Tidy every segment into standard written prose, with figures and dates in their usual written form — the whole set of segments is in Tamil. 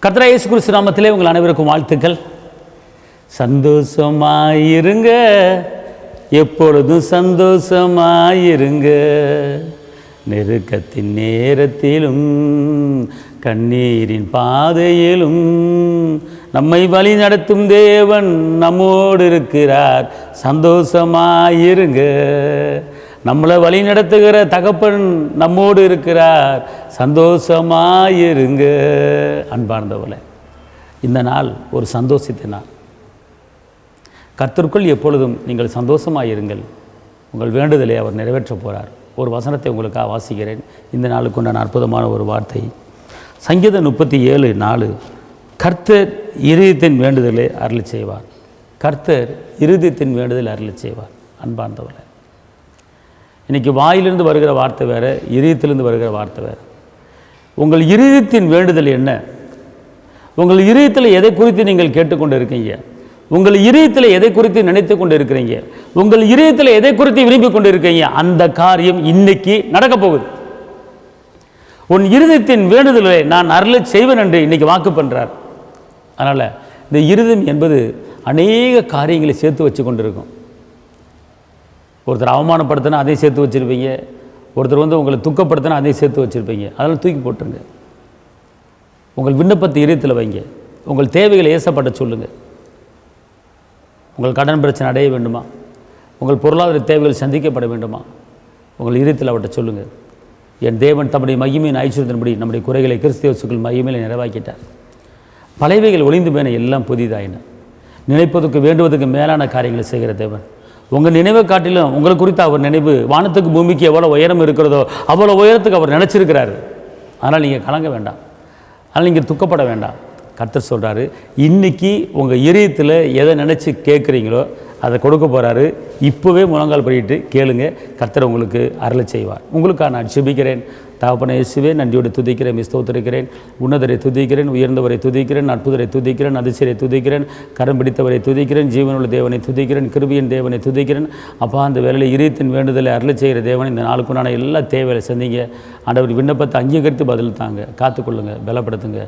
கர்த்தர் இயேசு கிறிஸ்து நாமத்திலே உங்கள் அனைவருக்கும் வாழ்த்துக்கள். சந்தோஷமாயிருங்க, எப்பொழுதும் சந்தோஷமாயிருங்க. நெருக்கத்தின் நேரத்திலும் கண்ணீரின் பாதையிலும் நம்மை வழி நடத்தும் தேவன் நம்மோடு இருக்கிறார். சந்தோஷமாயிருங்க. நம்மளை வழி நடத்துகிற தகப்பன் நம்மோடு இருக்கிறார். சந்தோஷமாயிருங்க. அன்பார்ந்தவர்களே, இந்த நாள் ஒரு சந்தோஷத்தின் நாள். கர்த்தருக்குள் எப்பொழுதும் நீங்கள் சந்தோஷமாயிருங்கள். உங்கள் வேண்டுதலை அவர் நிறைவேற்ற போகிறார். ஒரு வசனத்தை உங்களுக்காக வாசிக்கிறேன். இந்த நாளுக்கு உண்டான அற்புதமான ஒரு வார்த்தை. சங்கீதம் 37:4. கர்த்தர் இருதயத்தின் வேண்டுதலை அருளச் செய்வார். கர்த்தர் இருதயத்தின் வேண்டுதலை அருளச் செய்வார். அன்பார்ந்தவர்களே, இன்றைக்கி வாயிலிருந்து வருகிற வார்த்தை வேறு, இருதயத்திலிருந்து வருகிற வார்த்தை வேறு. உங்கள் இருதயத்தின் வேண்டுதல் என்ன? உங்கள் இருதயத்தில் எதை குறித்து நீங்கள் கேட்டுக்கொண்டு இருக்கீங்க? உங்கள் இதயத்தில் எதை குறித்து நினைத்து கொண்டு இருக்கிறீங்க? உங்கள் இதயத்தில் எதை குறித்து விரும்பி கொண்டு இருக்கீங்க? அந்த காரியம் இன்னைக்கு நடக்க போகுது. உன் இருதயத்தின் வேண்டுதலை நான் அருளச் செய்வேன் என்று இன்னைக்கு வாக்கு பண்ணுறார். அதனால் இந்த இருதயம் என்பது அநேக காரியங்களை சேர்த்து வச்சு கொண்டு இருக்கும். ஒருத்தர் அவமானப்படுத்தினா அதை சேர்த்து வச்சுருப்பீங்க. ஒருத்தர் உங்களை துக்கப்படுத்தினா அதை சேர்த்து வச்சுருப்பீங்க. அதெல்லாம் தூக்கி போட்டுருங்க. உங்கள் விண்ணப்பத்தை இதயத்தில் வைங்க. உங்கள் தேவைகளை ஏசப்பட்ட சொல்லுங்கள். உங்கள் கடன் பிரச்சனை அடைய வேண்டுமா? உங்கள் பொருளாதார தேவைகள் சந்திக்கப்பட வேண்டுமா? உங்கள் இதயத்தில் அவர்கிட்ட சொல்லுங்கள். என் தேவன் தம்முடைய மகிமையின் ஐஸ்வர்யத்தின்படி நம்முடைய குறைகளை கிறிஸ்தவசுக்குள் மகிமையில நிறைவாக்கிட்டார். பழையவைகள் ஒளிந்து போன எல்லாம் புதிதாயின. நினைப்பதற்கு வேண்டுவதற்கு மேலான காரியங்களை செய்கிற தேவன். உங்கள் நினைவை காட்டிலும் உங்களை குறித்து அவர் நினைவு வானத்துக்கு பூமிக்கு எவ்வளோ உயரம் இருக்கிறதோ அவ்வளோ உயரத்துக்கு அவர் நினச்சிருக்கிறாரு. அதனால் நீங்கள் கலங்க வேண்டாம். அதனால் நீங்கள் துக்கப்பட வேண்டாம். கர்த்தர் சொல்கிறாரு, இன்றைக்கி உங்கள் இதயத்தில் எதை நினச்சி கேட்குறீங்களோ அதை கொடுக்க போகிறாரு. இப்போவே முழங்கால் படிட்டு கேளுங்க. கர்த்தர் உங்களுக்கு அருளச் செய்வார். உங்களுக்காக நான் ஜெபிக்கிறேன். தகப்பனே இயேசுவே, நன்றியோடு துதிக்கிறேன், ஸ்தோத்திரிக்கிறேன். உன்னதரை துதிக்கிறேன், உயர்ந்தவரை துதிக்கிறேன், அற்புதரை துதிக்கிறேன், அதிசயரை துதிக்கிறேன், கரம் பிடித்தவரை துதிக்கிறேன், ஜீவனுள்ள தேவனை துதிக்கிறேன், கிருபையின் தேவனை துதிக்கிறேன். அப்பா, அந்த வேலையில் இதயத்தின் வேண்டுதலை அருளச் செய்கிற தேவனை இந்த நாளுக்குண்டான எல்லா தேவையை சந்திங்க. ஆண்டவர் விண்ணப்பத்தை அங்கீகரித்து பதில் தாங்க. காத்துக்கொள்ளுங்க, பலப்படுத்துங்க.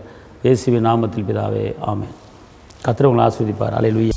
இயேசுவின் நாமத்தில் பிதாவே, ஆமென். கர்த்தர் உங்களை ஆசீர்வதிப்பார். அல்லேலூயா.